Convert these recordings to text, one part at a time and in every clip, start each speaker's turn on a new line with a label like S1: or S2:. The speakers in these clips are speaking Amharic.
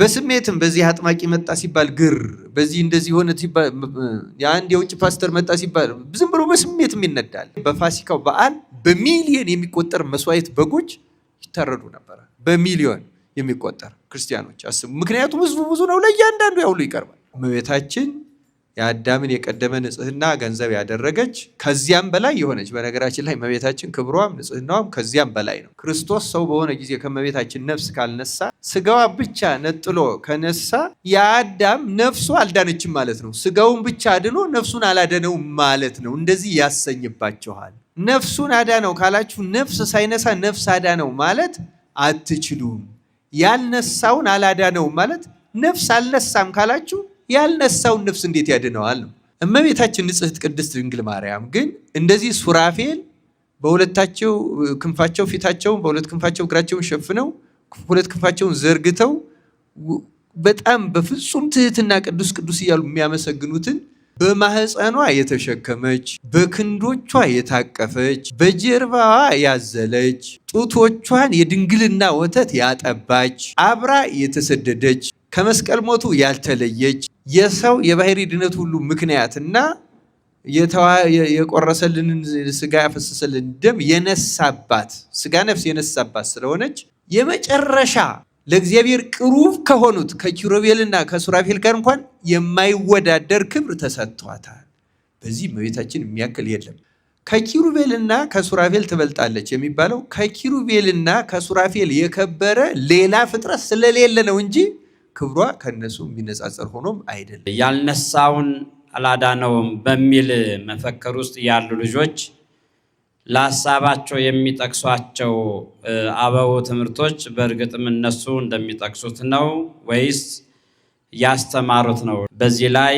S1: በስሜትም በዚህ አጥማቂ መጣ ሲባል ግር፣ በዚህ እንደዚህ ሆነ ሲባል የአንድ የውጭ ፓስተር መጣ ሲባል ዝም ብሎ በስሜትም ይነዳል። በፋሲካው በዓል በሚሊዮን የሚቆጠር መስዋዕት በጎች ይታረዱ ነበር። በሚሊዮን የሚቆጠር ክርስቲያኖች አስቡ። ምክንያቱም ህዝቡ ብዙ ነው፣ ለእያንዳንዱ ያውሉ ይቀርባል። እመቤታችን የአዳምን የቀደመ ንጽህና ገንዘብ ያደረገች ከዚያም በላይ የሆነች፣ በነገራችን ላይ እመቤታችን ክብሯም ንጽህናዋም ከዚያም በላይ ነው። ክርስቶስ ሰው በሆነ ጊዜ ከእመቤታችን ነፍስ ካልነሳ፣ ስጋዋ ብቻ ነጥሎ ከነሳ የአዳም ነፍሱ አልዳነችም ማለት ነው። ስጋውን ብቻ አድኖ ነፍሱን አላደነውም ማለት ነው። እንደዚህ ያሰኝባችኋል። ነፍሱን አዳነው ካላችሁ ነፍስ ሳይነሳ ነፍስ አዳነው ማለት አትችሉም። ያልነሳውን አላዳነውም ማለት ነፍስ አልነሳም ካላችሁ ያልነሳውን ነፍስ እንዴት ያድነዋል ነው። እመቤታችን ንጽሕት ቅድስት ድንግል ማርያም ግን እንደዚህ ሱራፌል በሁለታቸው ክንፋቸው ፊታቸውን በሁለት ክንፋቸው እግራቸውን ሸፍነው ሁለት ክንፋቸውን ዘርግተው በጣም በፍጹም ትህትና ቅዱስ ቅዱስ እያሉ የሚያመሰግኑትን በማህፀኗ የተሸከመች፣ በክንዶቿ የታቀፈች፣ በጀርባዋ ያዘለች፣ ጡቶቿን የድንግልና ወተት ያጠባች፣ አብራ የተሰደደች፣ ከመስቀል ሞቱ ያልተለየች፣ የሰው የባህሪ ድነት ሁሉ ምክንያትና የቆረሰልንን ስጋ ያፈሰሰልን ደም የነሳባት ስጋ ነፍስ የነሳባት ስለሆነች የመጨረሻ ለእግዚአብሔር ቅሩብ ከሆኑት ከኪሩቤልና ከሱራፌል ጋር እንኳን የማይወዳደር ክብር ተሰጥቷታል። በዚህ እመቤታችን የሚያክል የለም። ከኪሩቤልና ከሱራፌል ትበልጣለች የሚባለው ከኪሩቤልና ከሱራፌል የከበረ ሌላ ፍጥረት ስለሌለ ነው እንጂ ክብሯ ከነሱ የሚነጻጸር ሆኖም አይደለም።
S2: ያልነሳውን አላዳነውም በሚል መፈክር ውስጥ ያሉ ልጆች ለሀሳባቸው የሚጠቅሷቸው አበው ትምህርቶች በእርግጥም እነሱ እንደሚጠቅሱት ነው ወይስ ያስተማሩት ነው? በዚህ ላይ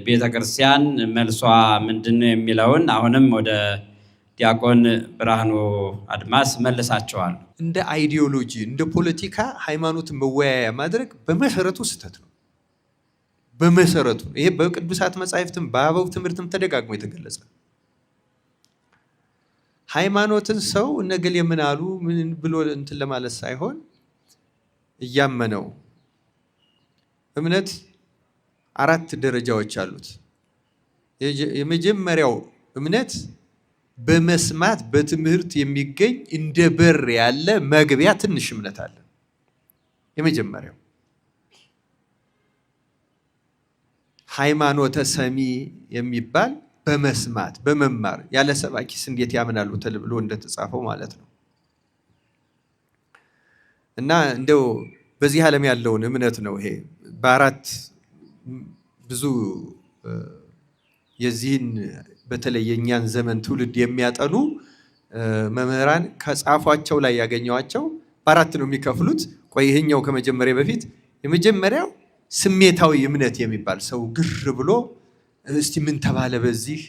S2: ቤተክርስቲያን መልሷ ምንድነው የሚለውን አሁንም ወደ ዲያቆን ብርሃኑ አድማስ መልሳቸዋል።
S1: እንደ አይዲዮሎጂ እንደ ፖለቲካ ሃይማኖትን መወያያ ማድረግ በመሰረቱ ስህተት ነው። በመሰረቱ ይሄ በቅዱሳት መጻሕፍትም በአበው ትምህርትም ተደጋግሞ የተገለጸ ሃይማኖትን ሰው እነገሌ ምን አሉ ምን ብሎ እንትን ለማለት ሳይሆን እያመነው እምነት 4 ደረጃዎች አሉት። የመጀመሪያው እምነት በመስማት በትምህርት የሚገኝ እንደ በር ያለ መግቢያ ትንሽ እምነት አለ። የመጀመሪያው ሃይማኖተ ሰሚ የሚባል በመስማት በመማር ያለ ሰባኪስ እንዴት ያምናሉ ተብሎ እንደተጻፈው ማለት ነው። እና እንደው በዚህ ዓለም ያለውን እምነት ነው ይሄ በ4 ብዙ የዚህን በተለይ የኛን ዘመን ትውልድ የሚያጠኑ መምህራን ከጻፏቸው ላይ ያገኘዋቸው በ4 ነው የሚከፍሉት። ቆይ ይሄኛው ከመጀመሪያ በፊት የመጀመሪያው ስሜታዊ እምነት የሚባል ሰው ግር ብሎ እስቲ ምን ተባለ በዚህ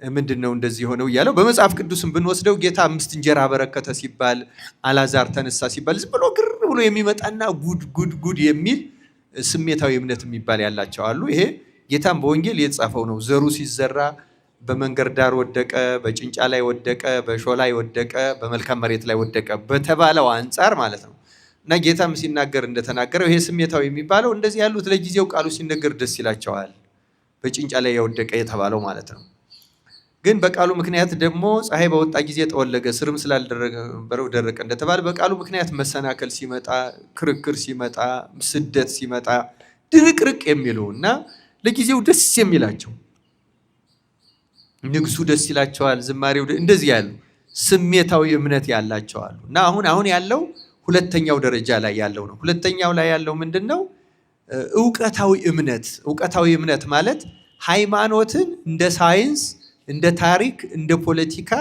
S1: ምንድነው እንደዚህ ሆነው እያለው በመጽሐፍ ቅዱስም ብንወስደው ጌታ 5 እንጀራ በረከተ ሲባል አላዛር ተነሳ ሲባል ዝም ብሎ ግር ብሎ የሚመጣና ጉድ የሚል ስሜታዊ እምነት የሚባል ያላቸው አሉ። ይሄ ጌታም በወንጌል የተጻፈው ነው። ዘሩ ሲዘራ በመንገድ ዳር ወደቀ፣ በጭንጫ ላይ ወደቀ፣ በሾህ ላይ ወደቀ፣ በመልካም መሬት ላይ ወደቀ በተባለው አንጻር ማለት ነው። እና ጌታም ሲናገር እንደተናገረው ይሄ ስሜታዊ የሚባለው እንደዚህ ያሉት ለጊዜው ቃሉ ሲነገር ደስ ይላቸዋል፣ በጭንጫ ላይ ያወደቀ የተባለው ማለት ነው። ግን በቃሉ ምክንያት ደግሞ ፀሐይ በወጣ ጊዜ ጠወለገ፣ ስርም ስላልደረገው ደረቀ እንደተባለ በቃሉ ምክንያት መሰናከል ሲመጣ፣ ክርክር ሲመጣ፣ ስደት ሲመጣ ድርቅርቅ የሚሉ እና ለጊዜው ደስ የሚላቸው ንግሱ ደስ ይላቸዋል፣ ዝማሬው እንደዚህ ያሉ ስሜታዊ እምነት ያላቸው አሉ። እና አሁን ያለው ሁለተኛው ደረጃ ላይ ያለው ነው። ሁለተኛው ላይ ያለው ምንድነው? ዕውቀታዊ እምነት። ዕውቀታዊ እምነት ማለት ሃይማኖትን እንደ ሳይንስ፣ እንደ ታሪክ፣ እንደ ፖለቲካ፣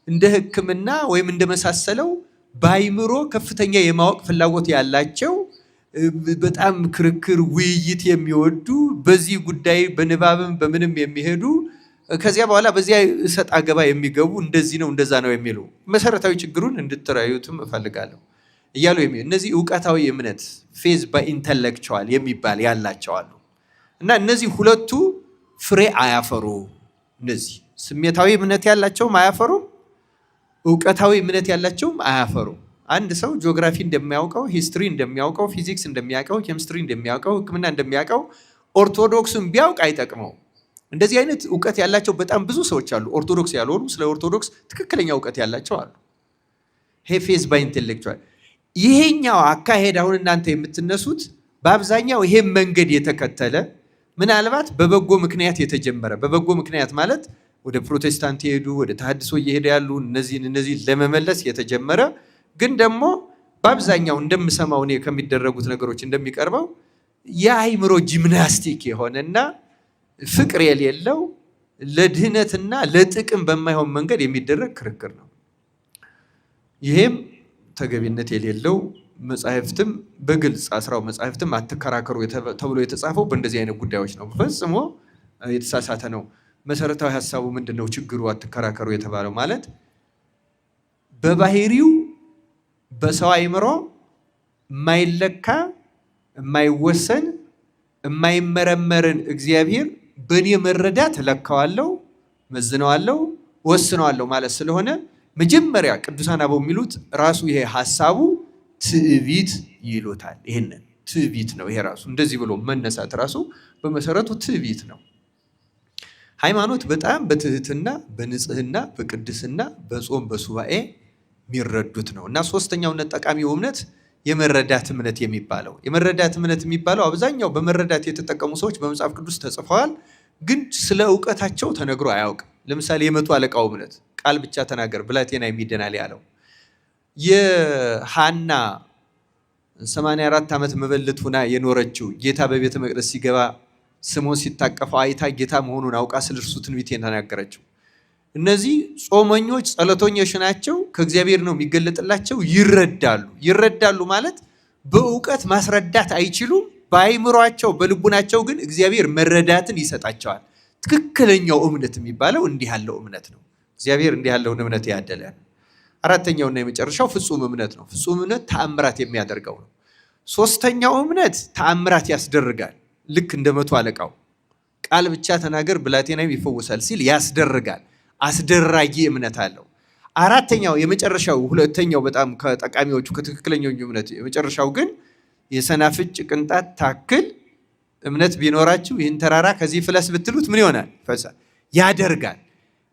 S1: እንደ ሕክምና ወይም እንደመሳሰለው በአይምሮ ከፍተኛ የማወቅ ፍላጎት ያላቸው በጣም ክርክር፣ ውይይት የሚወዱ በዚህ ጉዳይ በንባብም በምንም የሚሄዱ ከዚያ በኋላ በዚያ እሰጥ አገባ የሚገቡ እንደዚህ ነው እንደዛ ነው የሚሉ መሰረታዊ ችግሩን እንድትራዩትም እፈልጋለሁ እያሉ እነዚህ ዕውቀታዊ እምነት ፌዝ በኢንተሌክቹዋል የሚባል ያላቸው አሉ። እና እነዚህ ሁለቱ ፍሬ አያፈሩ። እነዚህ ስሜታዊ እምነት ያላቸውም አያፈሩ፣ ዕውቀታዊ እምነት ያላቸውም አያፈሩ። አንድ ሰው ጂኦግራፊ እንደሚያውቀው፣ ሂስትሪ እንደሚያውቀው፣ ፊዚክስ እንደሚያውቀው፣ ኬሚስትሪ እንደሚያውቀው፣ ሕክምና እንደሚያውቀው ኦርቶዶክስን ቢያውቅ አይጠቅመው። እንደዚህ አይነት እውቀት ያላቸው በጣም ብዙ ሰዎች አሉ። ኦርቶዶክስ ያልሆኑ ስለ ኦርቶዶክስ ትክክለኛ እውቀት ያላቸው አሉ። ፌዝ ባይ ኢንቴሌክቹዋል። ይሄኛው አካሄድ አሁን እናንተ የምትነሱት በአብዛኛው ይሄን መንገድ የተከተለ ምናልባት በበጎ ምክንያት የተጀመረ፣ በበጎ ምክንያት ማለት ወደ ፕሮቴስታንት የሄዱ ወደ ተሐድሶ እየሄዱ ያሉ እነዚህ ለመመለስ የተጀመረ ግን ደግሞ በአብዛኛው እንደምሰማው እኔ ከሚደረጉት ነገሮች እንደሚቀርበው የአይምሮ ጂምናስቲክ የሆነና ፍቅር የሌለው ለድህነትና ለጥቅም በማይሆን መንገድ የሚደረግ ክርክር ነው። ይሄም ተገቢነት የሌለው መጻሕፍትም በግልጽ አስራው መጻሕፍትም አትከራከሩ ተብሎ የተጻፈው በእንደዚህ አይነት ጉዳዮች ነው። ፈጽሞ የተሳሳተ ነው። መሰረታዊ ሀሳቡ ምንድነው? ችግሩ አትከራከሩ የተባለው ማለት በባህሪው በሰው አይምሮ የማይለካ የማይወሰን የማይመረመርን እግዚአብሔር በእኔ መረዳት እለካዋለሁ፣ መዝነዋለሁ፣ ወስነዋለሁ ማለት ስለሆነ መጀመሪያ ቅዱሳን አበው የሚሉት ራሱ ይሄ ሀሳቡ ትዕቢት ይሉታል። ይሄንን ትዕቢት ነው። ይሄ ራሱ እንደዚህ ብሎ መነሳት ራሱ በመሰረቱ ትዕቢት ነው። ሃይማኖት በጣም በትህትና በንጽህና በቅድስና በጾም በሱባኤ የሚረዱት ነው እና ሶስተኛውና ጠቃሚው እምነት የመረዳት እምነት የሚባለው የመረዳት እምነት የሚባለው አብዛኛው በመረዳት የተጠቀሙ ሰዎች በመጽሐፍ ቅዱስ ተጽፈዋል፣ ግን ስለ እውቀታቸው ተነግሮ አያውቅም። ለምሳሌ የመቶ አለቃው እምነት ቃል ብቻ ተናገር ብላቴና ይድናል ያለው የሐና 84 ዓመት መበለት ሆና የኖረችው ጌታ በቤተ መቅደስ ሲገባ ስምዖን ሲታቀፈው አይታ ጌታ መሆኑን አውቃ ስለ እርሱ ትንቢት የተናገረችው። እነዚህ ጾመኞች ጸሎተኞች ናቸው። ከእግዚአብሔር ነው የሚገለጥላቸው። ይረዳሉ ማለት በእውቀት ማስረዳት አይችሉም። በአይምሯቸው በልቡናቸው ግን እግዚአብሔር መረዳትን ይሰጣቸዋል። ትክክለኛው እምነት የሚባለው እንዲህ ያለው እምነት ነው። እግዚአብሔር እንዲህ ያለውን እምነት ያደለን። አራተኛውና የመጨረሻው ፍጹም እምነት ነው። ፍጹም እምነት ተአምራት የሚያደርገው ነው። ሶስተኛው እምነት ተአምራት ያስደርጋል። ልክ እንደ መቶ አለቃው ቃል ብቻ ተናገር ብላቴናም ይፈወሳል ሲል ያስደርጋል። አስደራጊ እምነት አለው። አራተኛው የመጨረሻው ሁለተኛው በጣም ከጠቃሚዎቹ ከትክክለኛው እምነት የመጨረሻው ግን የሰናፍጭ ቅንጣት ታክል እምነት ቢኖራችሁ ይህን ተራራ ከዚህ ፍለስ ብትሉት ምን ይሆናል? ይፈሳል። ያደርጋል።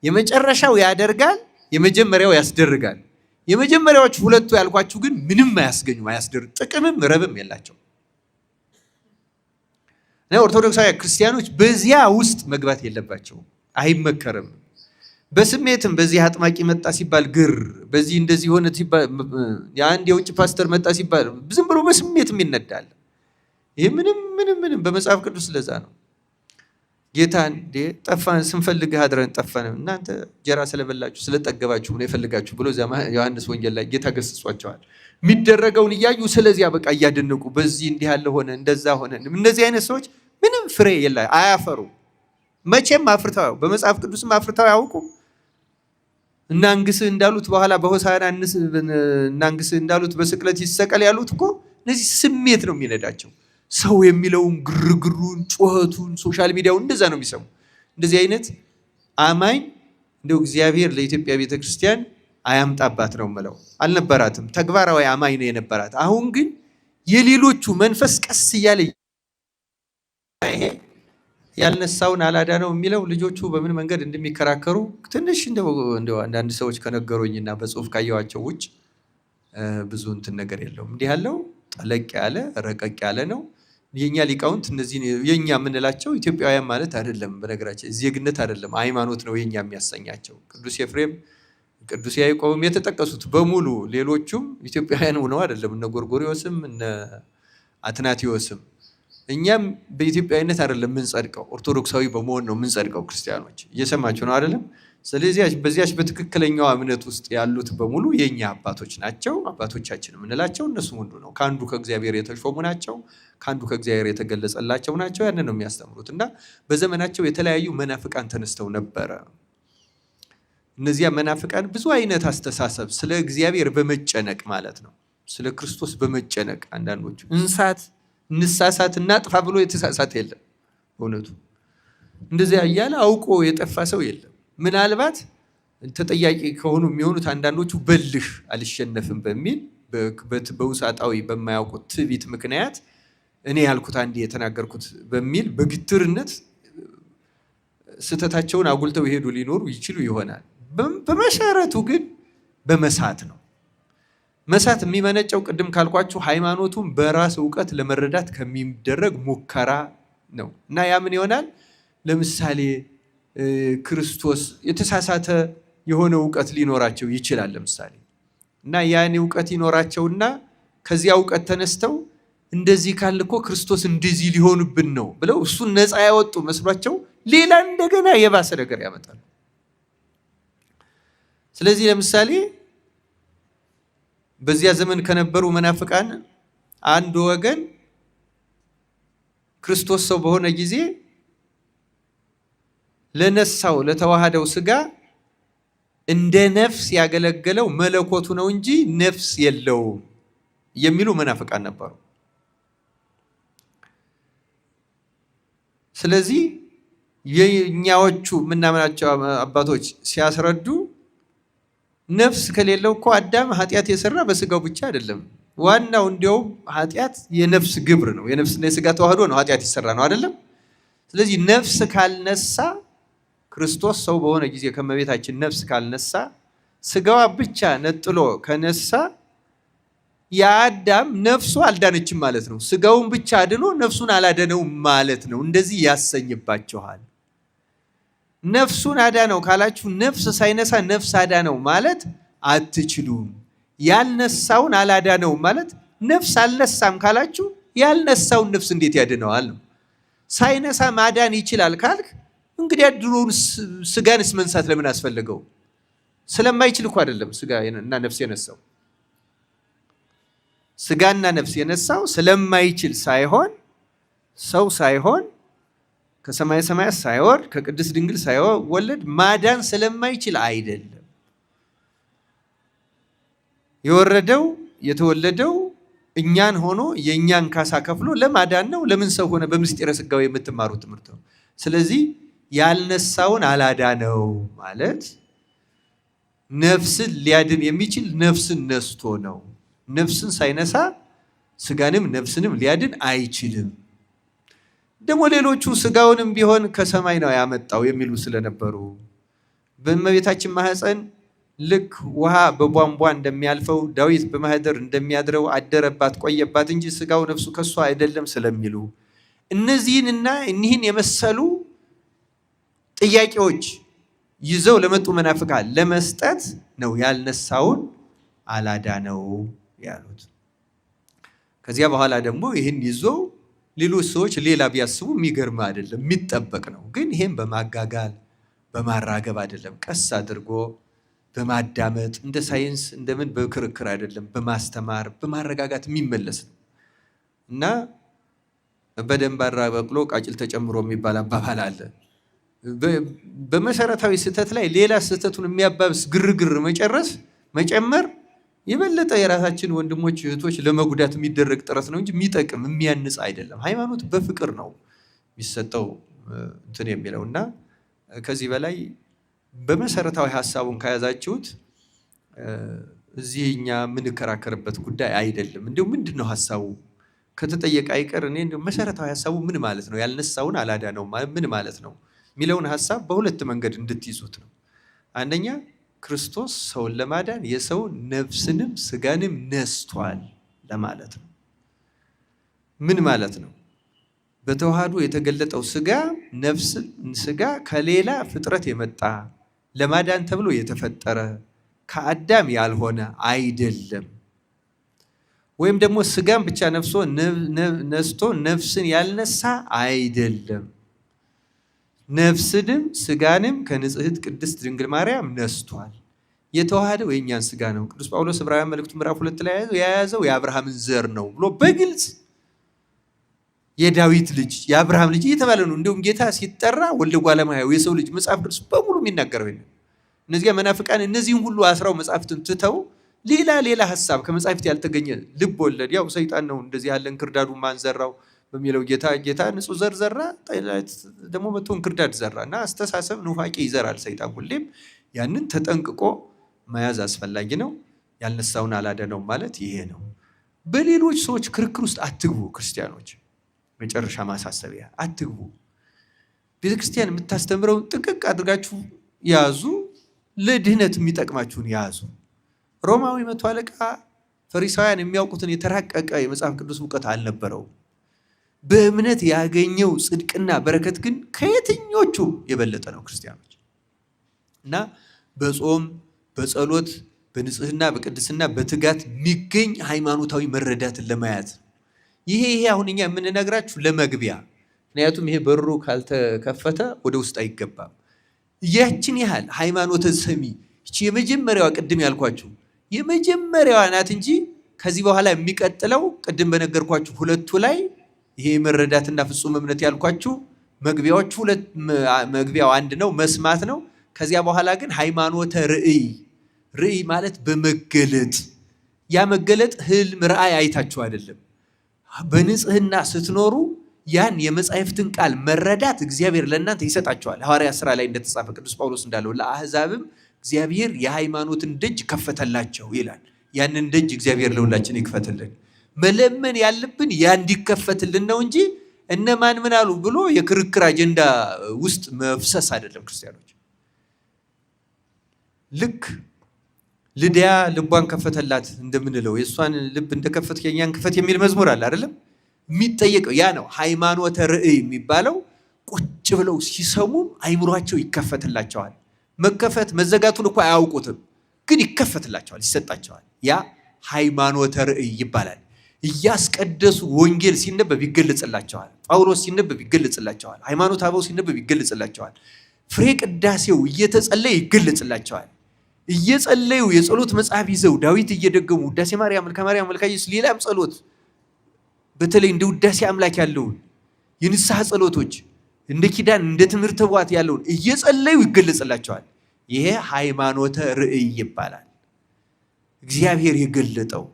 S1: የመጨረሻው ያደርጋል፣ የመጀመሪያው ያስደርጋል። የመጀመሪያዎቹ ሁለቱ ያልኳችሁ ግን ምንም አያስገኙም፣ ጥቅምም ረብም የላቸው። ኦርቶዶክሳዊ ክርስቲያኖች በዚያ ውስጥ መግባት የለባቸውም፣ አይመከርም። በስሜትም በዚህ አጥማቂ መጣ ሲባል ግር፣ በዚህ እንደዚህ ሆነ ሲባል የአንድ የውጭ ፓስተር መጣ ሲባል ዝም ብሎ በስሜትም ይነዳል። ይህ ምንም በመጽሐፍ ቅዱስ ለዛ ነው ጌታ እንዴ ጠፋን ስንፈልግህ አድረን ጠፋን፣ እናንተ ጀራ ስለበላችሁ ስለጠገባችሁ ነው የፈልጋችሁ ብሎ ዮሐንስ ወንጌል ላይ ጌታ ገስጿቸዋል። የሚደረገውን እያዩ ስለዚያ በቃ እያደነቁ በዚህ እንዲህ ያለ ሆነ እንደዛ ሆነ። እነዚህ አይነት ሰዎች ምንም ፍሬ የላ አያፈሩ። መቼም አፍርተው በመጽሐፍ ቅዱስም አፍርተው አያውቁም። እናንግስህ እንዳሉት በኋላ በሆሳዕና እናንግስህ እንዳሉት በስቅለት ይሰቀል ያሉት እኮ እነዚህ ስሜት ነው የሚነዳቸው። ሰው የሚለውን ግርግሩን፣ ጩኸቱን፣ ሶሻል ሚዲያውን እንደዛ ነው የሚሰሙ። እንደዚህ አይነት አማኝ እንደው እግዚአብሔር ለኢትዮጵያ ቤተክርስቲያን አያምጣባት ነው የምለው። አልነበራትም፣ ተግባራዊ አማኝ ነው የነበራት። አሁን ግን የሌሎቹ መንፈስ ቀስ እያለ ያልነሳውን አላዳ ነው የሚለው ልጆቹ በምን መንገድ እንደሚከራከሩ ትንሽ እንደው አንዳንድ ሰዎች ከነገሩኝና በጽሁፍ ካየዋቸው ውጭ ብዙ እንትን ነገር የለውም። እንዲህ ያለው ጠለቅ ያለ ረቀቅ ያለ ነው። የኛ ሊቃውንት እነዚህ የኛ የምንላቸው ኢትዮጵያውያን ማለት አይደለም። በነገራችን ዜግነት አይደለም፣ ሃይማኖት ነው የኛ የሚያሰኛቸው። ቅዱስ ኤፍሬም፣ ቅዱስ ያዕቆብም የተጠቀሱት በሙሉ ሌሎቹም ኢትዮጵያውያን ሆነው አይደለም። እነ ጎርጎርዮስም እነ አትናቴዎስም። እኛም በኢትዮጵያዊነት አይደለም የምንጸድቀው፣ ኦርቶዶክሳዊ በመሆን ነው የምንጸድቀው። ክርስቲያኖች እየሰማችሁ ነው አይደለም? ስለዚህ በዚያች በትክክለኛው እምነት ውስጥ ያሉት በሙሉ የኛ አባቶች ናቸው። አባቶቻችን የምንላቸው እነሱ ሁሉ ነው። ከአንዱ ከእግዚአብሔር የተሾሙ ናቸው። ከአንዱ ከእግዚአብሔር የተገለጸላቸው ናቸው። ያንን ነው የሚያስተምሩት። እና በዘመናቸው የተለያዩ መናፍቃን ተነስተው ነበረ። እነዚያ መናፍቃን ብዙ አይነት አስተሳሰብ ስለ እግዚአብሔር በመጨነቅ ማለት ነው፣ ስለ ክርስቶስ በመጨነቅ አንዳንዶቹ እንሳሳት እናጥፋ ብሎ የተሳሳተ የለም። እውነቱ እንደዚያ እያለ አውቆ የጠፋ ሰው የለም። ምናልባት ተጠያቂ ከሆኑ የሚሆኑት አንዳንዶቹ በልህ አልሸነፍም በሚል በውሳጣዊ በማያውቁት ትዕቢት ምክንያት እኔ ያልኩት አንዴ የተናገርኩት በሚል በግትርነት ስህተታቸውን አጉልተው ይሄዱ ሊኖሩ ይችሉ ይሆናል። በመሰረቱ ግን በመሳት ነው። መሳት የሚመነጨው ቅድም ካልኳችሁ ሃይማኖቱን በራስ እውቀት ለመረዳት ከሚደረግ ሙከራ ነው እና ያ ምን ይሆናል? ለምሳሌ ክርስቶስ የተሳሳተ የሆነ እውቀት ሊኖራቸው ይችላል ለምሳሌ እና ያን እውቀት ይኖራቸውና ከዚያ እውቀት ተነስተው እንደዚህ ካልኮ ክርስቶስ እንደዚህ ሊሆንብን ነው ብለው እሱን ነፃ ያወጡ መስሏቸው ሌላ እንደገና የባሰ ነገር ያመጣሉ። ስለዚህ ለምሳሌ በዚያ ዘመን ከነበሩ መናፍቃን አንድ ወገን ክርስቶስ ሰው በሆነ ጊዜ ለነሳው ለተዋሃደው ስጋ እንደ ነፍስ ያገለገለው መለኮቱ ነው እንጂ ነፍስ የለውም የሚሉ መናፍቃን ነበሩ። ስለዚህ የኛዎቹ ምናምናቸው አባቶች ሲያስረዱ ነፍስ ከሌለው እኮ አዳም ኃጢአት የሰራ በስጋው ብቻ አይደለም። ዋናው እንዲያውም ኃጢአት የነፍስ ግብር ነው። የነፍስና የስጋ ተዋህዶ ነው ኃጢአት ይሰራ ነው አይደለም። ስለዚህ ነፍስ ካልነሳ ክርስቶስ ሰው በሆነ ጊዜ ከመቤታችን ነፍስ ካልነሳ ስጋዋ ብቻ ነጥሎ ከነሳ የአዳም ነፍሱ አልዳነችም ማለት ነው። ስጋውን ብቻ አድኖ ነፍሱን አላደነው ማለት ነው። እንደዚህ ያሰኝባችኋል። ነፍሱን አዳነው ካላችሁ ነፍስ ሳይነሳ ነፍስ አዳነው ማለት አትችሉም። ያልነሳውን አላዳነው ማለት ነፍስ አልነሳም ካላችሁ ያልነሳውን ነፍስ እንዴት ያድነዋል ነው። ሳይነሳ ማዳን ይችላል ካልክ እንግዲህ ድሮውን ስጋንስ መንሳት ለምን አስፈለገው? ስለማይችል እኮ አይደለም ስጋና ነፍስ የነሳው። ስጋና ነፍስ የነሳው ስለማይችል ሳይሆን ሰው ሳይሆን ከሰማይ ሰማያት ሳይወርድ ከቅድስት ድንግል ሳይወለድ ማዳን ስለማይችል አይደለም። የወረደው የተወለደው እኛን ሆኖ የእኛን ካሳ ከፍሎ ለማዳን ነው። ለምን ሰው ሆነ? በምስጢረ ሥጋዌ የምትማሩት ትምህርት ነው። ስለዚህ ያልነሳውን አላዳነው ማለት ነፍስን ሊያድን የሚችል ነፍስን ነስቶ ነው። ነፍስን ሳይነሳ ስጋንም ነፍስንም ሊያድን አይችልም። ደግሞ ሌሎቹ ስጋውንም ቢሆን ከሰማይ ነው ያመጣው የሚሉ ስለነበሩ በእመቤታችን ማህፀን ልክ ውሃ በቧንቧ እንደሚያልፈው ዳዊት በማህደር እንደሚያድረው አደረባት ቆየባት እንጂ ስጋው ነፍሱ ከሷ አይደለም ስለሚሉ እነዚህንና እኒህን የመሰሉ ጥያቄዎች ይዘው ለመጡ መናፍቃን ለመስጠት ነው ያልነሳውን አላዳነው ያሉት። ከዚያ በኋላ ደግሞ ይህን ይዞ ሌሎች ሰዎች ሌላ ቢያስቡ የሚገርም አይደለም፣ የሚጠበቅ ነው። ግን ይሄን በማጋጋል በማራገብ አይደለም፣ ቀስ አድርጎ በማዳመጥ እንደ ሳይንስ እንደምን በክርክር አይደለም፣ በማስተማር በማረጋጋት የሚመለስ ነው እና በደንብ አራበቅሎ ቃጭል ተጨምሮ የሚባል አባባል አለ። በመሰረታዊ ስህተት ላይ ሌላ ስህተቱን የሚያባብስ ግርግር መጨመር የበለጠ የራሳችን ወንድሞች እህቶች ለመጉዳት የሚደረግ ጥረት ነው እንጂ የሚጠቅም የሚያንጽ አይደለም። ሃይማኖት በፍቅር ነው የሚሰጠው እንትን የሚለው እና ከዚህ በላይ በመሰረታዊ ሀሳቡን ከያዛችሁት እዚህ እኛ የምንከራከርበት ጉዳይ አይደለም። እንዲሁ ምንድን ነው ሀሳቡ ከተጠየቀ አይቀር እኔ እንዲሁ መሰረታዊ ሀሳቡ ምን ማለት ነው፣ ያልነሳውን አላዳነው ምን ማለት ነው የሚለውን ሀሳብ በሁለት መንገድ እንድትይዙት ነው። አንደኛ ክርስቶስ ሰውን ለማዳን የሰውን ነፍስንም ስጋንም ነስቷል ለማለት ነው። ምን ማለት ነው? በተዋህዶ የተገለጠው ስጋ ከሌላ ፍጥረት የመጣ ለማዳን ተብሎ የተፈጠረ ከአዳም ያልሆነ አይደለም። ወይም ደግሞ ስጋን ብቻ ነስቶ ነፍስን ያልነሳ አይደለም። ነፍስንም ስጋንም ከንጽሕት ቅድስት ድንግል ማርያም ነስቷል። የተዋሃደው የእኛን ስጋ ነው። ቅዱስ ጳውሎስ ዕብራውያን መልእክቱ ምዕራፍ 2 ላይ የያዘው የአብርሃምን ዘር ነው ብሎ በግልጽ የዳዊት ልጅ የአብርሃም ልጅ እየተባለ ነው። እንዲሁም ጌታ ሲጠራ ወልደ እጓለ እመሕያው የሰው ልጅ መጽሐፍ ቅዱስ በሙሉ የሚናገረው ነው። እነዚያ መናፍቃን እነዚህን ሁሉ አስራው መጽሐፍትን ትተው ሌላ ሀሳብ ከመጽሐፍት ያልተገኘ ልብ ወለድ ያው ሰይጣን ነው እንደዚህ ያለ እንክርዳዱ ማን ዘራው በሚለው ጌታ ንጹህ ዘር ዘራ፣ ደግሞ መጥቶ እንክርዳድ ዘራ እና አስተሳሰብ ኑፋቄ ይዘራል ሰይጣን። ሁሌም ያንን ተጠንቅቆ መያዝ አስፈላጊ ነው። ያልነሳውን አላዳነውም ማለት ይሄ ነው። በሌሎች ሰዎች ክርክር ውስጥ አትግቡ ክርስቲያኖች። መጨረሻ ማሳሰቢያ አትግቡ። ቤተክርስቲያን የምታስተምረውን ጥቅቅ አድርጋችሁ ያዙ። ለድህነት የሚጠቅማችሁን ያዙ። ሮማዊ 100 አለቃ ፈሪሳውያን የሚያውቁትን የተራቀቀ የመጽሐፍ ቅዱስ እውቀት አልነበረው። በእምነት ያገኘው ጽድቅና በረከት ግን ከየትኞቹ የበለጠ ነው ክርስቲያኖች። እና በጾም በጸሎት በንጽህና በቅድስና በትጋት የሚገኝ ሃይማኖታዊ መረዳትን ለማያዝ ይሄ አሁን እኛ የምንነግራችሁ ለመግቢያ። ምክንያቱም ይሄ በሩ ካልተከፈተ ወደ ውስጥ አይገባም። ያችን ያህል ሃይማኖተ ሰሚ እቺ የመጀመሪያዋ ቅድም ያልኳችሁ የመጀመሪያዋ ናት እንጂ ከዚህ በኋላ የሚቀጥለው ቅድም በነገርኳችሁ ሁለቱ ላይ ይሄ መረዳትና ፍጹም እምነት ያልኳችሁ መግቢያዎቹ መግቢያው አንድ ነው፣ መስማት ነው። ከዚያ በኋላ ግን ሃይማኖተ ርእይ ማለት በመገለጥ ያ መገለጥ ህልም ራእይ አይታችሁ አይደለም። በንጽህና ስትኖሩ ያን የመጻሕፍትን ቃል መረዳት እግዚአብሔር ለእናንተ ይሰጣቸዋል። ሐዋርያት ሥራ ላይ እንደተጻፈ ቅዱስ ጳውሎስ እንዳለው ለአሕዛብም እግዚአብሔር የሃይማኖትን ደጅ ከፈተላቸው ይላል። ያንን ደጅ እግዚአብሔር ለሁላችን ይክፈትልን። መለመን ያለብን ያ እንዲከፈትልን ነው እንጂ እነማን ምን አሉ ብሎ የክርክር አጀንዳ ውስጥ መፍሰስ አይደለም። ክርስቲያኖች ልክ ልድያ ልቧን ከፈተላት እንደምንለው የእሷን ልብ እንደከፈት የኛን ክፈት የሚል መዝሙር አለ አይደለም? የሚጠየቀው ያ ነው። ሃይማኖተ ርእይ የሚባለው ቁጭ ብለው ሲሰሙ አይምሯቸው ይከፈትላቸዋል። መከፈት መዘጋቱን እኮ አያውቁትም፣ ግን ይከፈትላቸዋል፣ ይሰጣቸዋል። ያ ሃይማኖተ ርእይ ይባላል። እያስቀደሱ ወንጌል ሲነበብ ይገለጽላቸዋል። ጳውሎስ ሲነበብ ይገለጽላቸዋል። ሃይማኖተ አበው ሲነበብ ይገለጽላቸዋል። ፍሬ ቅዳሴው እየተጸለየ ይገለጽላቸዋል። እየጸለዩ የጸሎት መጽሐፍ ይዘው ዳዊት እየደገሙ ውዳሴ ማርያም፣ መልክአ ማርያም፣ መልክአ ኢየሱስ፣ ሌላም ጸሎት በተለይ እንደ ውዳሴ አምላክ ያለውን የንስሐ ጸሎቶች እንደ ኪዳን እንደ ትምህርተ ኅቡዓት ያለውን እየጸለዩ ይገለጽላቸዋል። ይሄ ሃይማኖተ ርእይ ይባላል። እግዚአብሔር የገለጠው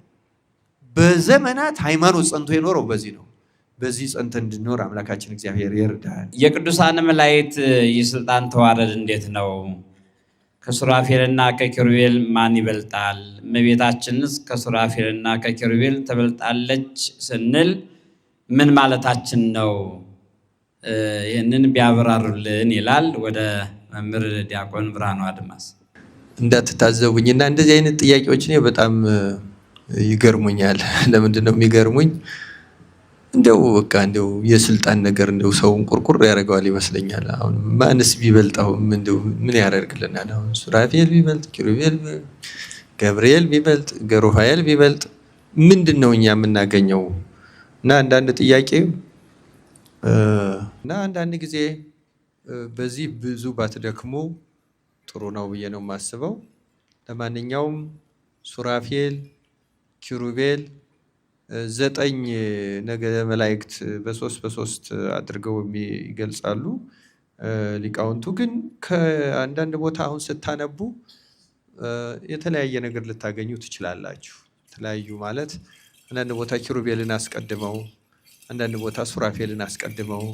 S1: በዘመናት ሃይማኖት ጸንቶ የኖረው በዚህ ነው። በዚህ ጸንተ እንድንኖር አምላካችን እግዚአብሔር ይርዳል።
S2: የቅዱሳን መላእክት የስልጣን ተዋረድ እንዴት ነው? ከሱራፌልና ከኪሩቤል ማን ይበልጣል? እመቤታችንስ ከሱራፌልና ከኪሩቤል ትበልጣለች ስንል ምን ማለታችን ነው? ይህንን ቢያብራሩልን ይላል። ወደ መምህር ዲያቆን ብርሃኑ አድማስ።
S1: እንዳትታዘቡኝና እንደዚህ አይነት ጥያቄዎች እኔ በጣም ይገርሙኛል። ለምንድን ነው የሚገርሙኝ? እንደው በቃ እንደው የስልጣን ነገር እንደው ሰውን ቁርቁር ያደርገዋል ይመስለኛል። አሁን ማንስ ቢበልጣው እንደው ምን ያደርግልናል? አሁን ሱራፌል ቢበልጥ፣ ኪሩቤል፣ ገብርኤል ቢበልጥ፣ ገሩፋኤል ቢበልጥ ምንድን ነው እኛ የምናገኘው? እና አንዳንድ ጥያቄ እና አንዳንድ ጊዜ በዚህ ብዙ ባትደክሙ ጥሩ ነው ብዬ ነው የማስበው። ለማንኛውም ሱራፌል፣ ኪሩቤል 9 ነገደ መላእክት በሶስት አድርገው ይገልጻሉ ሊቃውንቱ። ግን ከአንዳንድ ቦታ አሁን ስታነቡ የተለያየ ነገር ልታገኙ ትችላላችሁ። የተለያዩ ማለት አንዳንድ ቦታ ኪሩቤልን አስቀድመው፣ አንዳንድ ቦታ ሱራፌልን አስቀድመው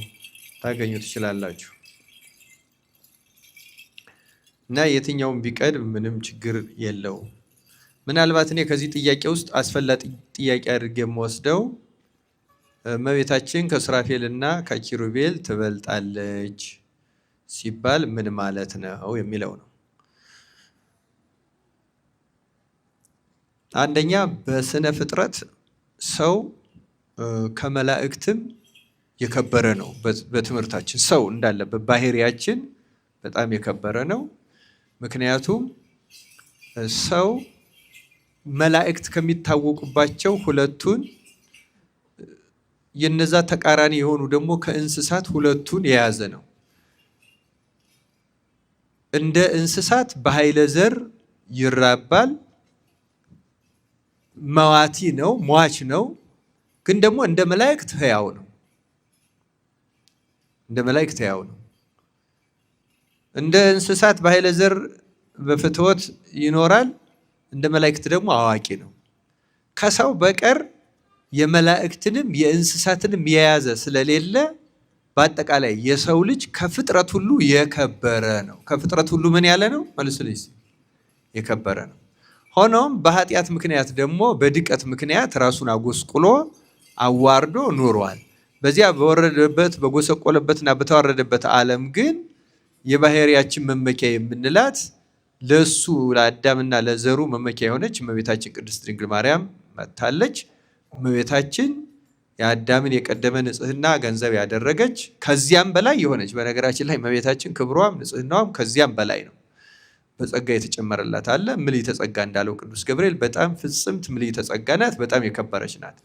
S1: ታገኙ ትችላላችሁ። እና የትኛውም ቢቀድም ምንም ችግር የለው። ምናልባት እኔ ከዚህ ጥያቄ ውስጥ አስፈላጊ ጥያቄ አድርጌ የምወስደው እመቤታችን ከሱራፌልና ከኪሩቤል ትበልጣለች ሲባል ምን ማለት ነው የሚለው ነው። አንደኛ በስነ ፍጥረት ሰው ከመላእክትም የከበረ ነው። በትምህርታችን ሰው እንዳለበት ባህሪያችን በጣም የከበረ ነው። ምክንያቱም ሰው መላእክት ከሚታወቁባቸው ሁለቱን የነዛ ተቃራኒ የሆኑ ደግሞ ከእንስሳት ሁለቱን የያዘ ነው። እንደ እንስሳት በኃይለ ዘር ይራባል፣ መዋቲ ነው፣ ሟች ነው። ግን ደግሞ እንደ መላእክት ሕያው ነው። እንደ መላእክት ሕያው ነው። እንደ እንስሳት በኃይለ ዘር በፍትወት ይኖራል። እንደ መላእክት ደግሞ አዋቂ ነው። ከሰው በቀር የመላእክትንም የእንስሳትንም የያዘ ስለሌለ በአጠቃላይ የሰው ልጅ ከፍጥረት ሁሉ የከበረ ነው። ከፍጥረት ሁሉ ምን ያለ ነው? መልሱልኝ። የከበረ ነው። ሆኖም በኃጢአት ምክንያት ደግሞ በድቀት ምክንያት ራሱን አጎስቁሎ አዋርዶ ኖሯል። በዚያ በወረደበት በጎሰቆለበትና በተዋረደበት ዓለም ግን የባህሪያችን መመኪያ የምንላት ለሱ ለአዳምና ለዘሩ መመኪያ የሆነች እመቤታችን ቅድስት ድንግል ማርያም መጥታለች። እመቤታችን የአዳምን የቀደመ ንጽህና ገንዘብ ያደረገች ከዚያም በላይ የሆነች፣ በነገራችን ላይ እመቤታችን ክብሯም ንጽህናዋም ከዚያም በላይ ነው። በጸጋ የተጨመረላት አለ። ምልዕተ ጸጋ እንዳለው ቅዱስ ገብርኤል በጣም ፍጽምት ምልዕተ ጸጋ ናት። በጣም የከበረች ናት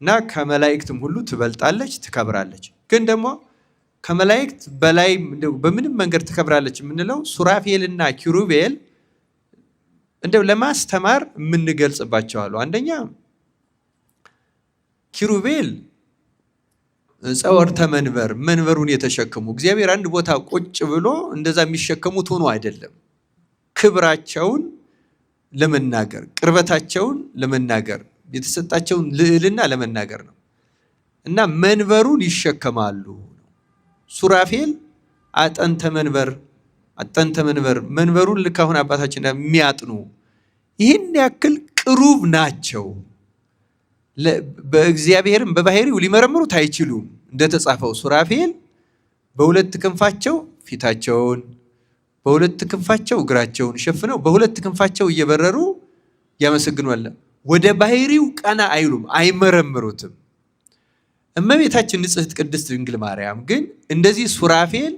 S1: እና ከመላእክትም ሁሉ ትበልጣለች፣ ትከብራለች። ግን ደግሞ ከመላእክት በላይ በምንም መንገድ ትከብራለች የምንለው ሱራፌልና ኪሩቤል እንደው ለማስተማር የምንገልጽባቸው አሉ። አንደኛ ኪሩቤል ጸወርተ መንበር መንበሩን የተሸከሙ እግዚአብሔር አንድ ቦታ ቁጭ ብሎ እንደዛ የሚሸከሙት ሆኖ አይደለም። ክብራቸውን ለመናገር ቅርበታቸውን ለመናገር የተሰጣቸውን ልዕልና ለመናገር ነው እና መንበሩን ይሸከማሉ። ሱራፌል አጠንተ መንበር መንበሩን ልክ አሁን አባታችን የሚያጥኑ ይህን ያክል ቅሩብ ናቸው። በእግዚአብሔርም በባህሪው ሊመረምሩት አይችሉም። እንደተጻፈው ሱራፌል በሁለት ክንፋቸው ፊታቸውን በሁለት ክንፋቸው እግራቸውን ሸፍነው በሁለት ክንፋቸው እየበረሩ ያመሰግናል። ወደ ባህሪው ቀና አይሉም፣ አይመረምሩትም። እመቤታችን ንጽሕት ቅድስት ድንግል ማርያም ግን እንደዚህ ሱራፌል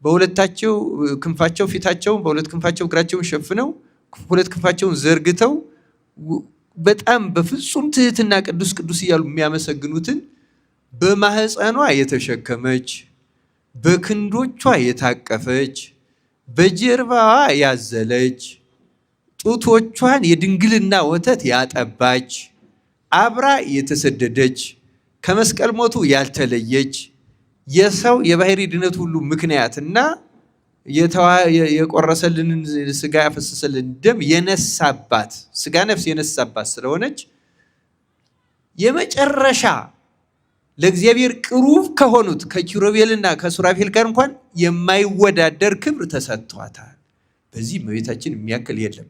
S1: በሁለታቸው ክንፋቸው ፊታቸውን በሁለት ክንፋቸው እግራቸውን ሸፍነው ሁለት ክንፋቸውን ዘርግተው በጣም በፍጹም ትህትና ቅዱስ ቅዱስ እያሉ የሚያመሰግኑትን በማህፀኗ የተሸከመች በክንዶቿ የታቀፈች በጀርባዋ ያዘለች ጡቶቿን የድንግልና ወተት ያጠባች አብራ የተሰደደች ከመስቀል ሞቱ ያልተለየች የሰው የባህሪ ድነት ሁሉ ምክንያትና የቆረሰልንን ስጋ ያፈሰሰልን ደም የነሳባት ስጋ ነፍስ የነሳባት ስለሆነች የመጨረሻ ለእግዚአብሔር ቅሩብ ከሆኑት ከኪሩቤልና ከሱራፌል ጋር እንኳን የማይወዳደር ክብር ተሰጥቷታል። በዚህ እመቤታችን የሚያክል የለም።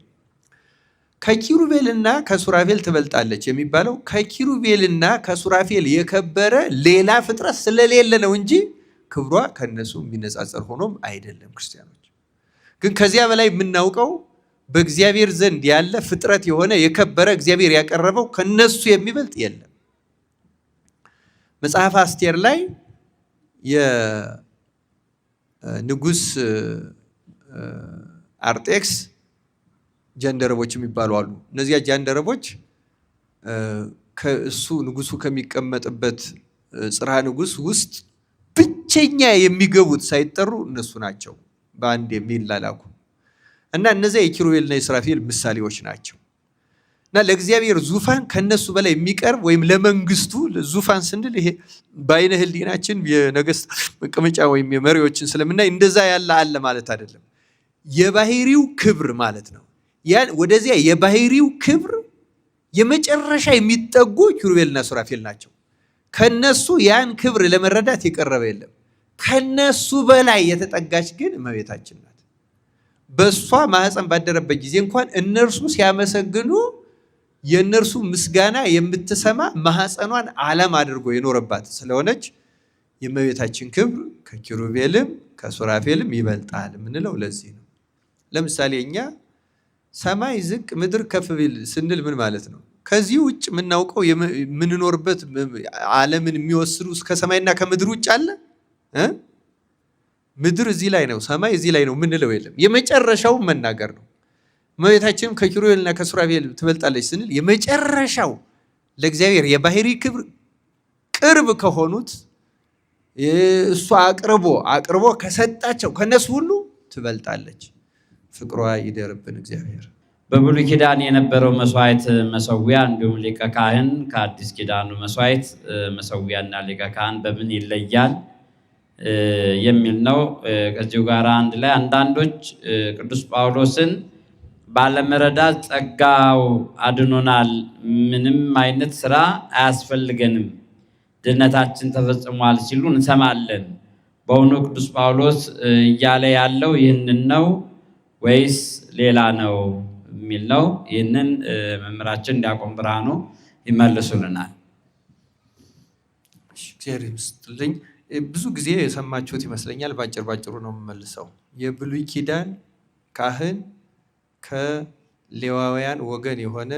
S1: ከኪሩቤልና ከሱራፌል ትበልጣለች የሚባለው ከኪሩቤልና ከሱራፌል የከበረ ሌላ ፍጥረት ስለሌለ ነው እንጂ ክብሯ ከነሱ የሚነጻጸር ሆኖም አይደለም። ክርስቲያኖች ግን ከዚያ በላይ የምናውቀው በእግዚአብሔር ዘንድ ያለ ፍጥረት የሆነ የከበረ እግዚአብሔር ያቀረበው ከነሱ የሚበልጥ የለም። መጽሐፍ አስቴር ላይ የንጉስ አርጤክስ ጃንደረቦች የሚባሉ አሉ። እነዚያ ጃንደረቦች ከእሱ ንጉሱ ከሚቀመጥበት ጽርሐ ንጉስ ውስጥ ብቸኛ የሚገቡት ሳይጠሩ እነሱ ናቸው በአንድ የሚላላኩ እና እነዚያ የኪሩቤልና የሱራፌል ምሳሌዎች ናቸው። እና ለእግዚአብሔር ዙፋን ከነሱ በላይ የሚቀርብ ወይም ለመንግስቱ ዙፋን ስንል ይሄ በአይነ ህሊናችን የነገስት መቀመጫ ወይም የመሪዎችን ስለምናይ እንደዛ ያለ አለ ማለት አይደለም። የባህሪው ክብር ማለት ነው። ያን ወደዚያ የባህሪው ክብር የመጨረሻ የሚጠጉ ኪሩቤልና ሱራፌል ናቸው። ከነሱ ያን ክብር ለመረዳት የቀረበ የለም። ከነሱ በላይ የተጠጋች ግን እመቤታችን ናት። በእሷ ማህፀን ባደረበት ጊዜ እንኳን እነርሱ ሲያመሰግኑ የእነርሱ ምስጋና የምትሰማ ማህፀኗን ዓለም አድርጎ የኖረባት ስለሆነች የእመቤታችን ክብር ከኪሩቤልም ከሱራፌልም ይበልጣል የምንለው ለዚህ ነው። ለምሳሌ እኛ ሰማይ ዝቅ ምድር ከፍ ቢል ስንል ምን ማለት ነው? ከዚህ ውጭ የምናውቀው የምንኖርበት ዓለምን የሚወስዱ እስከ ሰማይና ከምድር ውጭ አለ? ምድር እዚህ ላይ ነው፣ ሰማይ እዚህ ላይ ነው የምንለው የለም። የመጨረሻው መናገር ነው። እመቤታችንም ከኪሩቤልና ከሱራፌል ትበልጣለች ስንል የመጨረሻው ለእግዚአብሔር የባህሪ ክብር ቅርብ ከሆኑት እሷ አቅርቦ ከሰጣቸው ከነሱ ሁሉ ትበልጣለች። ፍቅሯ ይደርብን እግዚአብሔር።
S2: በብሉይ ኪዳን የነበረው መስዋዕት መሰዊያ እንዲሁም ሊቀ ካህን ከአዲስ ኪዳኑ መስዋዕት መሰዊያና ሊቀ ካህን በምን ይለያል የሚል ነው። ከዚሁ ጋር አንድ ላይ አንዳንዶች ቅዱስ ጳውሎስን ባለመረዳት ጸጋው አድኖናል፣ ምንም አይነት ስራ አያስፈልገንም፣ ድነታችን ተፈጽሟል ሲሉ እንሰማለን። በእውኑ ቅዱስ ጳውሎስ እያለ ያለው ይህንን ነው ወይስ ሌላ ነው የሚል ነው። ይህንን መምህራችን ዲያቆን ብርሃኑ ይመልሱልናል።
S1: እግዚአብሔር ይመስገን። ብዙ ጊዜ የሰማችሁት ይመስለኛል። ባጭሩ ነው የምመልሰው። የብሉይ ኪዳን ካህን ከሌዋውያን ወገን የሆነ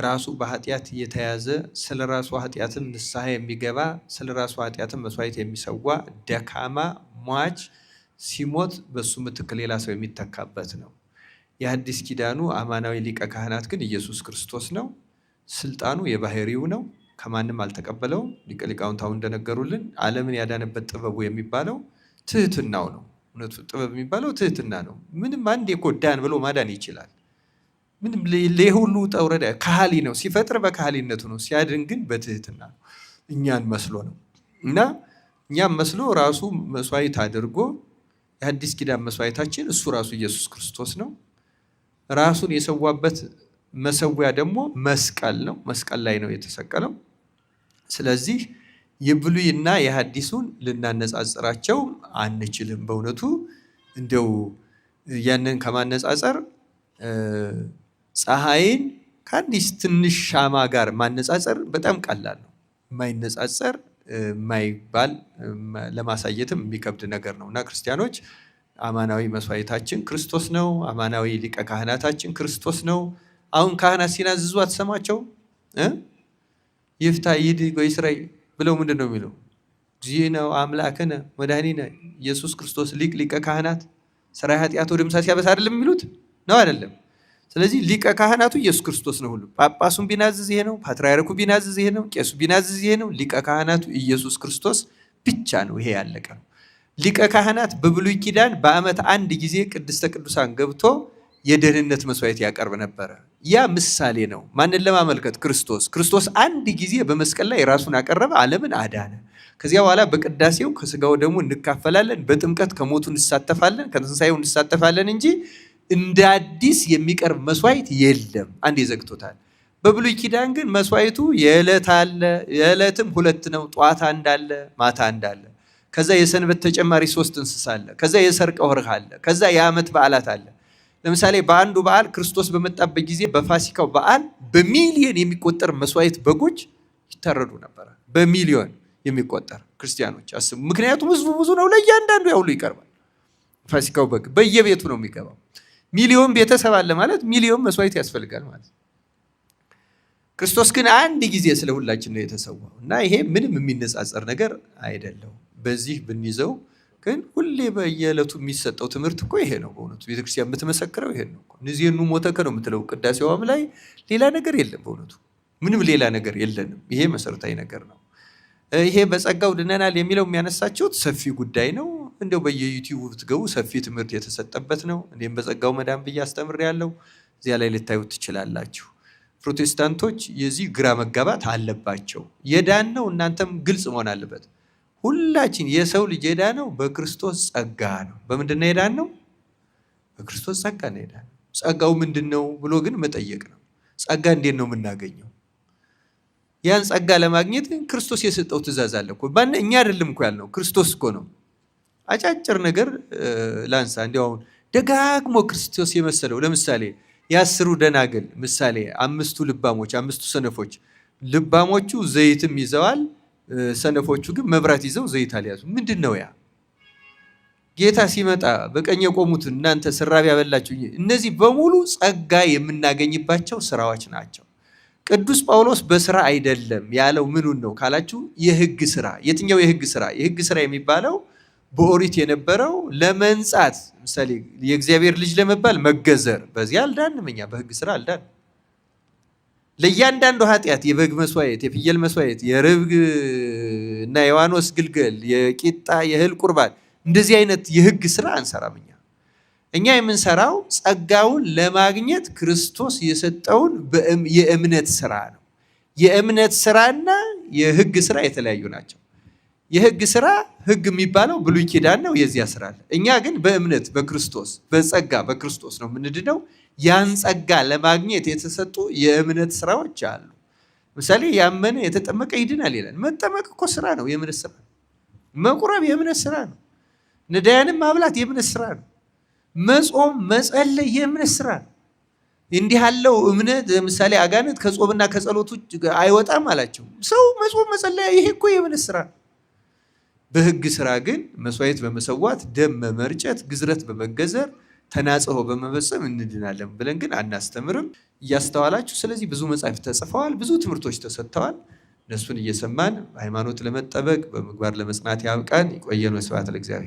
S1: ራሱ በኃጢአት የተያዘ ስለ ራሱ ኃጢአትም ንስሐ የሚገባ ስለ ራሱ ኃጢአትም መስዋዕት የሚሰዋ ደካማ ሟች ሲሞት በሱ ምትክ ሌላ ሰው የሚተካበት ነው። የሐዲስ ኪዳኑ አማናዊ ሊቀ ካህናት ግን ኢየሱስ ክርስቶስ ነው። ስልጣኑ የባህሪው ነው። ከማንም አልተቀበለውም። ሊቀ ሊቃውንት አሁን እንደነገሩልን ዓለምን ያዳነበት ጥበቡ የሚባለው ትህትናው ነው። እውነቱ ጥበብ የሚባለው ትህትና ነው። ምንም አንዴ እኮ ዳን ብሎ ማዳን ይችላል። ምንም ለሁሉ ጠውረዳ ካህሊ ነው። ሲፈጥር በካህሊነቱ ነው። ሲያድን ግን በትህትና ነው። እኛን መስሎ ነው እና እኛም መስሎ ራሱ መስዋዕት አድርጎ የሐዲስ ኪዳን መስዋዕታችን እሱ ራሱ ኢየሱስ ክርስቶስ ነው። ራሱን የሰዋበት መሰዊያ ደግሞ መስቀል ነው። መስቀል ላይ ነው የተሰቀለው። ስለዚህ የብሉይና የሐዲሱን ልናነጻጽራቸው አንችልም። በእውነቱ እንደው ያንን ከማነጻጸር ፀሐይን ከአንዲት ትንሽ ሻማ ጋር ማነጻጸር በጣም ቀላል ነው። የማይነጻጸር የማይባል ለማሳየትም የሚከብድ ነገር ነው እና ክርስቲያኖች አማናዊ መስዋዕታችን ክርስቶስ ነው። አማናዊ ሊቀ ካህናታችን ክርስቶስ ነው። አሁን ካህናት ሲናዝዙ አትሰማቸው? ይፍታ ይድግ ወይስራይ ብለው ምንድን ነው የሚለው? እግዚእነ አምላክነ መድኃኒነ ኢየሱስ ክርስቶስ ሊቀ ካህናት ሠራይ ኃጢአት ወደምሳ ሲያበሳ አይደለም የሚሉት ነው አይደለም? ስለዚህ ሊቀ ካህናቱ ኢየሱስ ክርስቶስ ነው። ሁሉ ጳጳሱን ቢናዝዝ ይሄ ነው። ፓትርያርኩ ቢናዝዝ ይሄ ነው። ቄሱ ቢናዝዝ ይሄ ነው። ሊቀ ካህናቱ ኢየሱስ ክርስቶስ ብቻ ነው። ይሄ ያለቀ ነው። ሊቀ ካህናት በብሉይ ኪዳን በዓመት አንድ ጊዜ ቅድስተ ቅዱሳን ገብቶ የደህንነት መስዋዕት ያቀርብ ነበረ። ያ ምሳሌ ነው። ማንን ለማመልከት? ክርስቶስ አንድ ጊዜ በመስቀል ላይ ራሱን አቀረበ፣ ዓለምን አዳነ። ከዚያ በኋላ በቅዳሴው ከስጋው ደግሞ እንካፈላለን፣ በጥምቀት ከሞቱ እንሳተፋለን፣ ከትንሳኤው እንሳተፋለን እንጂ እንደ አዲስ የሚቀርብ መስዋዕት የለም። አንድ ይዘግቶታል። በብሉይ ኪዳን ግን መስዋዕቱ የዕለት አለ። የዕለትም ሁለት ነው። ጧት አንዳለ፣ ማታ አንዳለ። ከዛ የሰንበት ተጨማሪ 3 እንስሳ አለ። ከዛ የሰርቀ ወርህ አለ። ከዛ የዓመት በዓላት አለ። ለምሳሌ በአንዱ በዓል ክርስቶስ በመጣበት ጊዜ በፋሲካው በዓል በሚሊዮን የሚቆጠር መስዋዕት በጎች ይታረዱ ነበር። በሚሊዮን የሚቆጠር ክርስቲያኖች አስቡ። ምክንያቱም ህዝቡ ብዙ ነው። ለእያንዳንዱ ያውሉ ይቀርባል። ፋሲካው በግ በየቤቱ ነው የሚገባው። ሚሊዮን ቤተሰብ አለ ማለት ሚሊዮን መስዋዕት ያስፈልጋል ማለት። ክርስቶስ ግን አንድ ጊዜ ስለ ሁላችን ነው የተሰዋው እና ይሄ ምንም የሚነጻጸር ነገር አይደለም። በዚህ ብንይዘው ግን ሁሌ በየዕለቱ የሚሰጠው ትምህርት እኮ ይሄ ነው። በእውነቱ ቤተክርስቲያን የምትመሰክረው ይሄን ነው። ንዚህኑ ሞተከ ነው የምትለው ቅዳሴዋም ላይ ሌላ ነገር የለም። በእውነቱ ምንም ሌላ ነገር የለንም። ይሄ መሰረታዊ ነገር ነው። ይሄ በጸጋው ድነናል የሚለው የሚያነሳችሁት ሰፊ ጉዳይ ነው። እንደው በየዩቲዩብ ብትገቡ ሰፊ ትምህርት የተሰጠበት ነው። እኔም በጸጋው መዳን ብዬ አስተምሬያለሁ። እዚያ ላይ ልታዩት ትችላላችሁ። ፕሮቴስታንቶች የዚህ ግራ መጋባት አለባቸው። የዳን ነው እናንተም ግልጽ መሆን አለበት። ሁላችን የሰው ልጅ የዳነው በክርስቶስ ጸጋ ነው። በምንድን ነው የዳነው? በክርስቶስ ጸጋ ነው የዳነው። ጸጋው ምንድን ነው ብሎ ግን መጠየቅ ነው። ጸጋ እንዴት ነው የምናገኘው? ያን ጸጋ ለማግኘት ክርስቶስ የሰጠው ትእዛዝ አለ እኮ። እኛ አይደለም እኮ ያልነው፣ ክርስቶስ እኮ ነው። አጫጭር ነገር ላንሳ። እንዲያው አሁን ደጋግሞ ክርስቶስ የመሰለው ለምሳሌ የ10ሩ ደናግል ምሳሌ፣ 5ቱ ልባሞች፣ 5ቱ ሰነፎች። ልባሞቹ ዘይትም ይዘዋል፣ ሰነፎቹ ግን መብራት ይዘው ዘይት አልያዙ። ምንድን ነው ያ? ጌታ ሲመጣ በቀኝ የቆሙት እናንተ ስራብ ያበላችሁ፣ እነዚህ በሙሉ ጸጋ የምናገኝባቸው ስራዎች ናቸው። ቅዱስ ጳውሎስ በስራ አይደለም ያለው ምኑን ነው ካላችሁ፣ የህግ ስራ። የትኛው የህግ ስራ? የህግ ስራ የሚባለው በኦሪት የነበረው ለመንጻት፣ ምሳሌ የእግዚአብሔር ልጅ ለመባል መገዘር። በዚህ አልዳንም እኛ፣ በህግ ስራ አልዳንም። ለእያንዳንዱ ኃጢአት የበግ መስዋዕት፣ የፍየል መስዋዕት፣ የርግብ እና የዋኖስ ግልገል፣ የቂጣ የእህል ቁርባን፣ እንደዚህ አይነት የህግ ስራ አንሰራም እኛ። እኛ የምንሰራው ጸጋውን ለማግኘት ክርስቶስ የሰጠውን የእምነት ስራ ነው። የእምነት ስራና የህግ ስራ የተለያዩ ናቸው። የህግ ስራ ህግ የሚባለው ብሉይ ኪዳን ነው፣ የዚያ ስራ አለ። እኛ ግን በእምነት በክርስቶስ በጸጋ በክርስቶስ ነው የምንድነው። ያን ጸጋ ለማግኘት የተሰጡ የእምነት ስራዎች አሉ። ምሳሌ ያመነ የተጠመቀ ይድናል ይላል። መጠመቅ እኮ ስራ ነው፣ የእምነት ስራ ነው። መቁረብ የእምነት ስራ ነው። ነዳያንም ማብላት የእምነት ስራ ነው። መጾም መጸለይ የእምነት ስራ ነው። እንዲህ ያለው እምነት ለምሳሌ አጋንንት ከጾምና ከጸሎት ውጭ አይወጣም አላቸው። ሰው መጾም መጸለያ ይሄ እኮ የእምነት ስራ። በህግ ስራ ግን መስዋዕት በመሰዋት ደም በመርጨት ግዝረት በመገዘር ተናጽሆ በመፈጸም እንድናለን ብለን ግን አናስተምርም። እያስተዋላችሁ ስለዚህ ብዙ መጻሕፍት ተጽፈዋል፣ ብዙ ትምህርቶች ተሰጥተዋል። እነሱን እየሰማን ሃይማኖት ለመጠበቅ በምግባር ለመጽናት ያብቃን። ይቆየን። ወስብሐት ለእግዚአብሔር።